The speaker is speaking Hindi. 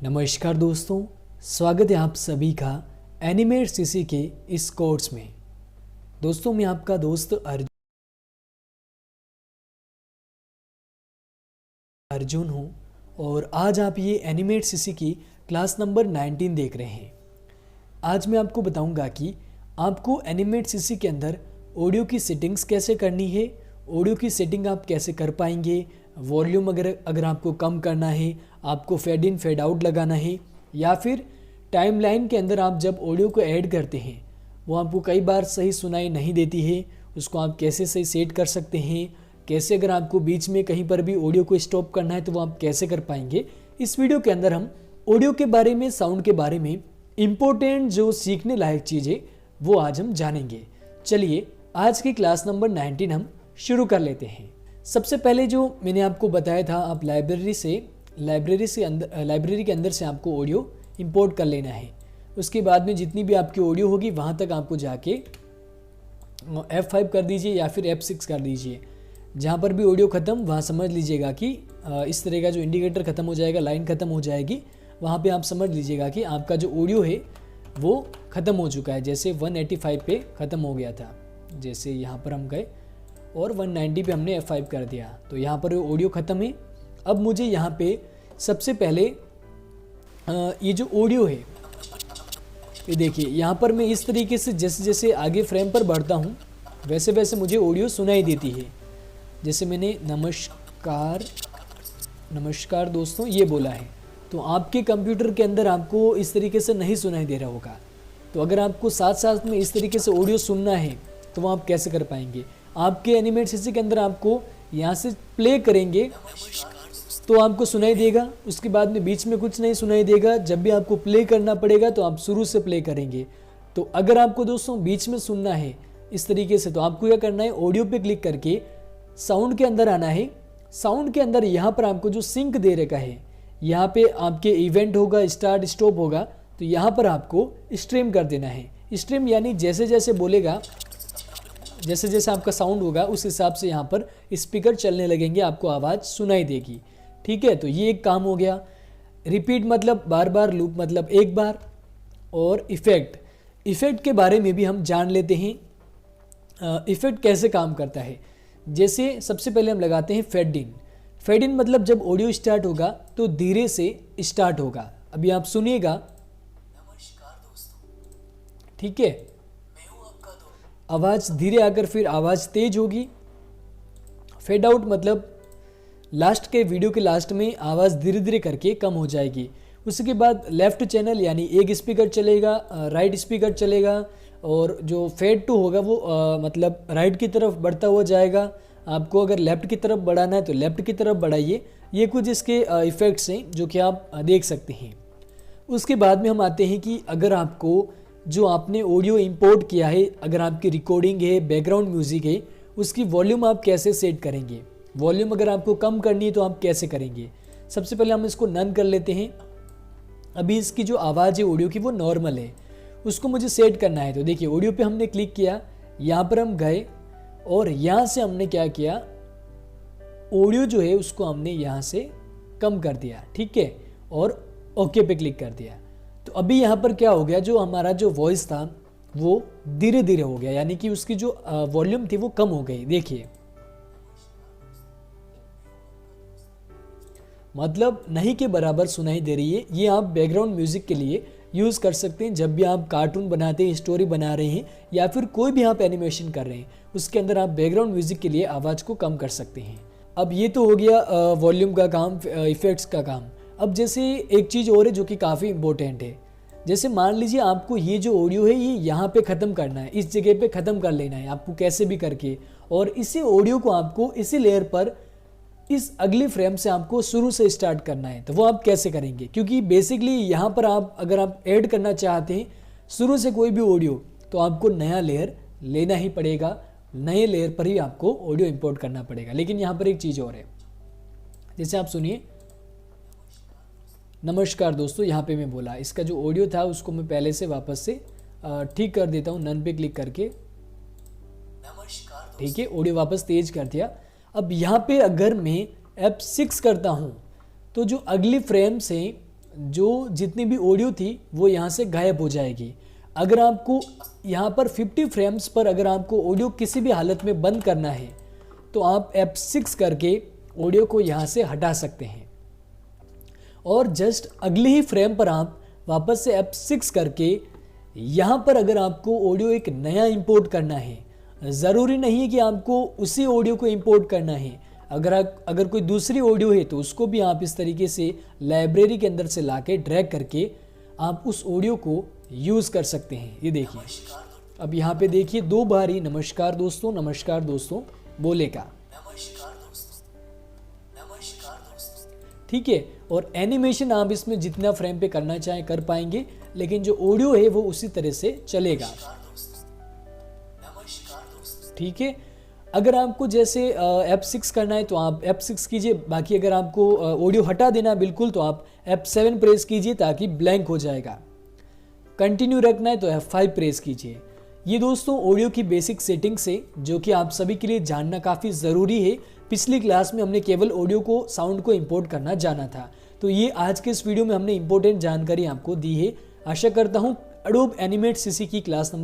नमस्कार दोस्तों, स्वागत है आप सभी का एनिमेट सीसी के इस कोर्स में। दोस्तों, मैं आपका दोस्त अर्जुन हूं और आज आप ये एनिमेट सीसी की क्लास नंबर 19 देख रहे हैं। आज मैं आपको बताऊंगा कि आपको एनिमेट सीसी के अंदर ऑडियो की सेटिंग्स कैसे करनी है, ऑडियो की सेटिंग आप कैसे कर पाएंगे, वॉल्यूम अगर आपको कम करना है, आपको फेड इन फेड आउट लगाना है, या फिर टाइमलाइन के अंदर आप जब ऑडियो को ऐड करते हैं वो आपको कई बार सही सुनाई नहीं देती है, उसको आप कैसे सही सेट कर सकते हैं, कैसे अगर आपको बीच में कहीं पर भी ऑडियो को स्टॉप करना है तो वो आप कैसे कर पाएंगे। इस वीडियो के अंदर हम ऑडियो के बारे में, साउंड के बारे में इम्पोर्टेंट जो सीखने लायक चीज़ें वो आज हम जानेंगे। चलिए आज की क्लास नंबर 19 हम शुरू कर लेते हैं। सबसे पहले जो मैंने आपको बताया था, आप लाइब्रेरी के अंदर से आपको ऑडियो इंपोर्ट कर लेना है। उसके बाद में जितनी भी आपकी ऑडियो होगी वहाँ तक आपको जाके F5 कर दीजिए या फिर F6 कर दीजिए। जहाँ पर भी ऑडियो ख़त्म वहाँ समझ लीजिएगा कि इस तरह का जो इंडिकेटर ख़त्म हो जाएगा, लाइन ख़त्म हो जाएगी, वहाँ पे आप समझ लीजिएगा कि आपका जो ऑडियो है वो ख़त्म हो चुका है। जैसे 185 पे ख़त्म हो गया था, जैसे यहाँ पर हम गए और 190 पे हमने F5 कर दिया तो यहाँ पर ऑडियो ख़त्म है। अब मुझे यहाँ पे सबसे पहले ये जो ऑडियो है, ये देखिए यहाँ पर मैं इस तरीके से जैसे जैसे आगे फ्रेम पर बढ़ता हूँ वैसे वैसे मुझे ऑडियो सुनाई देती है। जैसे मैंने नमस्कार दोस्तों ये बोला है, तो आपके कंप्यूटर के अंदर आपको इस तरीके से नहीं सुनाई दे रहा होगा। तो अगर आपको साथ साथ में इस तरीके से ऑडियो सुनना है तो वो आप कैसे कर पाएंगे। आपके एनिमेट सीसी के अंदर आपको यहाँ से प्ले करेंगे तो आपको सुनाई देगा, उसके बाद में बीच में कुछ नहीं सुनाई देगा। जब भी आपको प्ले करना पड़ेगा तो आप शुरू से प्ले करेंगे। तो अगर आपको दोस्तों बीच में सुनना है इस तरीके से तो आपको क्या करना है, ऑडियो पे क्लिक करके साउंड के अंदर आना है। साउंड के अंदर यहाँ पर आपको जो सिंक दे रखा है, यहाँ पे आपके इवेंट होगा, स्टार्ट स्टॉप होगा, तो यहाँ पर आपको स्ट्रीम कर देना है। स्ट्रीम यानी जैसे जैसे बोलेगा, जैसे जैसे आपका साउंड होगा उस हिसाब से यहाँ पर स्पीकर चलने लगेंगे, आपको आवाज़ सुनाई देगी। ठीक है, तो ये एक काम हो गया। रिपीट मतलब बार बार, लूप मतलब एक बार, और इफ़ेक्ट के बारे में भी हम जान लेते हैं। इफ़ेक्ट कैसे काम करता है। जैसे सबसे पहले हम लगाते हैं फेड इन मतलब जब ऑडियो स्टार्ट होगा तो धीरे से स्टार्ट होगा। अभी आप सुनिएगा। नमस्कार दोस्तों, ठीक है, मैं हूं आपका दोस्त। आवाज़ धीरे आकर फिर आवाज़ तेज होगी। फेड आउट मतलब लास्ट के वीडियो के लास्ट में आवाज़ धीरे धीरे करके कम हो जाएगी। उसके बाद लेफ़्ट चैनल यानी एक स्पीकर चलेगा, राइट स्पीकर चलेगा, और जो फेड टू होगा वो मतलब राइट की तरफ बढ़ता हुआ जाएगा। आपको अगर लेफ़्ट की तरफ बढ़ाना है तो लेफ़्ट की तरफ बढ़ाइए। ये कुछ इसके इफ़ेक्ट्स हैं जो कि आप देख सकते हैं। उसके बाद में हम आते हैं कि अगर आपको जो आपने ऑडियो इंपोर्ट किया है, अगर आपकी रिकॉर्डिंग है, बैकग्राउंड म्यूज़िक है, उसकी वॉल्यूम आप कैसे सेट करेंगे। वॉल्यूम अगर आपको कम करनी है तो आप कैसे करेंगे। सबसे पहले हम इसको नन कर लेते हैं। अभी इसकी जो आवाज़ है ऑडियो की वो नॉर्मल है, उसको मुझे सेट करना है। तो देखिए ऑडियो पे हमने क्लिक किया, यहाँ पर हम गए और यहाँ से हमने क्या किया, ऑडियो जो है उसको हमने यहाँ से कम कर दिया। ठीक है, और ओके पे क्लिक कर दिया। तो अभी यहाँ पर क्या हो गया, जो हमारा जो वॉइस था वो धीरे धीरे हो गया, यानी कि उसकी जो वॉल्यूम थी वो कम हो गई। देखिए मतलब नहीं के बराबर सुनाई दे रही है। ये आप बैकग्राउंड म्यूज़िक के लिए यूज़ कर सकते हैं। जब भी आप कार्टून बनाते हैं, स्टोरी बना रहे हैं, या फिर कोई भी आप एनिमेशन कर रहे हैं, उसके अंदर आप बैकग्राउंड म्यूज़िक के लिए आवाज़ को कम कर सकते हैं। अब ये तो हो गया वॉल्यूम का काम, इफ़ेक्ट्स का काम। अब जैसे एक चीज़ और है जो कि काफ़ी इंपॉर्टेंट है। जैसे मान लीजिए आपको ये जो ऑडियो है ये यहाँ पे ख़त्म करना है, इस जगह पे ख़त्म कर लेना है आपको कैसे भी करके, और इसी ऑडियो को आपको इसी लेयर पर इस अगले फ्रेम से आपको शुरू से स्टार्ट करना है। तो वो आप कैसे करेंगे, क्योंकि बेसिकली यहाँ पर आप अगर आप ऐड करना चाहते हैं शुरू से कोई भी ऑडियो तो आपको नया लेयर लेना ही पड़ेगा, नए लेयर पर ही आपको ऑडियो इंपोर्ट करना पड़ेगा। लेकिन यहाँ पर एक चीज़ और है, जैसे आप सुनिए नमस्कार दोस्तों, यहाँ पे मैं बोला, इसका जो ऑडियो था उसको मैं पहले से वापस से ठीक कर देता हूँ नन पे क्लिक करके। नमस्कार ठीक है, ऑडियो वापस तेज कर दिया। अब यहाँ पे अगर मैं F6 करता हूँ तो जो अगली फ्रेम से जो जितनी भी ऑडियो थी वो यहाँ से गायब हो जाएगी। अगर आपको यहाँ पर 50 फ्रेम्स पर अगर आपको ऑडियो किसी भी हालत में बंद करना है तो आप F6 करके ऑडियो को यहाँ से हटा सकते हैं, और जस्ट अगले ही फ्रेम पर आप वापस से F6 करके यहाँ पर अगर आपको ऑडियो एक नया इंपोर्ट करना है, ज़रूरी नहीं है कि आपको उसी ऑडियो को इंपोर्ट करना है। अगर कोई दूसरी ऑडियो है तो उसको भी आप इस तरीके से लाइब्रेरी के अंदर से लाके ड्रैग करके आप उस ऑडियो को यूज़ कर सकते हैं। ये देखिए, अब यहाँ पे देखिए 2 बार ही नमस्कार दोस्तों बोलेगा। नमस्कार दोस्तों। ठीक है, और एनिमेशन आप इसमें जितना फ्रेम पे करना चाहें कर पाएंगे, लेकिन जो ऑडियो है वो उसी तरह से चलेगा। नमस्कार दोस्तों। ठीक है, अगर आपको जैसे F6 करना है तो आप F6 कीजिए, बाकी अगर आपको ऑडियो हटा देना है बिल्कुल तो आप F7 प्रेस कीजिए ताकि ब्लैंक हो जाएगा। कंटिन्यू रखना है तो F5 प्रेस कीजिए। ये दोस्तों ऑडियो की बेसिक सेटिंग्स है जो कि आप सभी के लिए जानना काफ़ी ज़रूरी है। पिछली क्लास में हमने केवल ऑडियो को, साउंड को इंपोर्ट करना जाना था, तो ये आज के इस वीडियो में हमने इंपॉर्टेंट जानकारी आपको दी है। आशा करता हूँ एडोब एनिमेट सीसी की क्लास नंबर